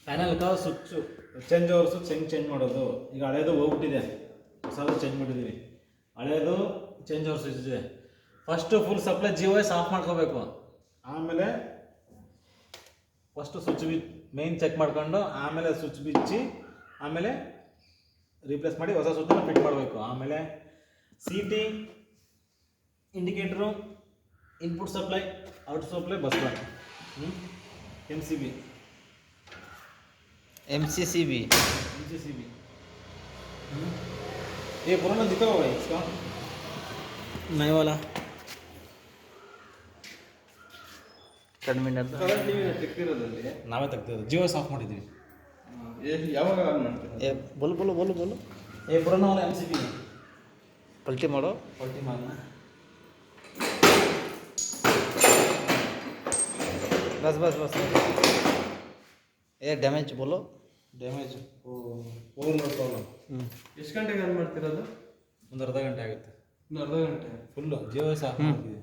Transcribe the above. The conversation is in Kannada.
ಪ್ಯಾನಲ್ ಕ ಸ್ವಿಚ್ಚು ಚೇಂಜ್ ಓವರ್ ಸ್ವಿಚ್ ಹೆಂಗೆ ಚೇಂಜ್ ಮಾಡೋದು. ಈಗ ಹಳೇದು ಹೋಗ್ಬಿಟ್ಟಿದೆ, ಹೊಸದು ಚೇಂಜ್ ಮಾಡಿದ್ದೀವಿ. ಹಳೇದು ಚೇಂಜ್ ಓವರ್ ಸ್ವಿಚ್ ಇದೆ. ಫಸ್ಟು ಫುಲ್ ಸಪ್ಲೈ ಜಿಯೋ ವೈಸ್ ಆಫ್ ಮಾಡ್ಕೋಬೇಕು. ಆಮೇಲೆ ಫಸ್ಟು ಸ್ವಿಚ್ ಮೇನ್ ಚೆಕ್ ಮಾಡ್ಕೊಂಡು ಆಮೇಲೆ ಸ್ವಿಚ್ ಬಿಚ್ಚಿ ಆಮೇಲೆ ರೀಪ್ಲೇಸ್ ಮಾಡಿ ಹೊಸ ಸ್ವಿಚ್ಚನ್ನು ಫಿಟ್ ಮಾಡಬೇಕು. ಆಮೇಲೆ C T, indicator, input supply, out supply, bus bar, M C B ये पुराना दिखा हुआ है इसका नया वाला ಟರ್ಮಿನಲ್ ತೆಗ್ದಿರೋದಲ್ಲಿ ನಾವೇ ತೆಗ್ದಿರೋದು. ಜಿಯೋ ಆಫ್ ಮಾಡಿದ್ದೀವಿ. ಯಾವಾಗ ಆನ್ ಮಾಡ್ತೀರಾ? बोलो ये पुराना वाला एम सी बी पलटी मारो पलटी मारना. बस ये डैमेज बोलो. Damage overload problem. ಎಷ್ಟು ಗಂಟೆಗೆ ಆನ್ ಮಾಡ್ತಿರೋದು? ಒಂದು ಅರ್ಧ ಗಂಟೆ ಆಗುತ್ತೆ. ಇನ್ನು ಅರ್ಧ ಗಂಟೆ ಫುಲ್ಲು ಜಿಯೋ ಆಫ್ ಮಾಡಿದ್ದೀವಿ.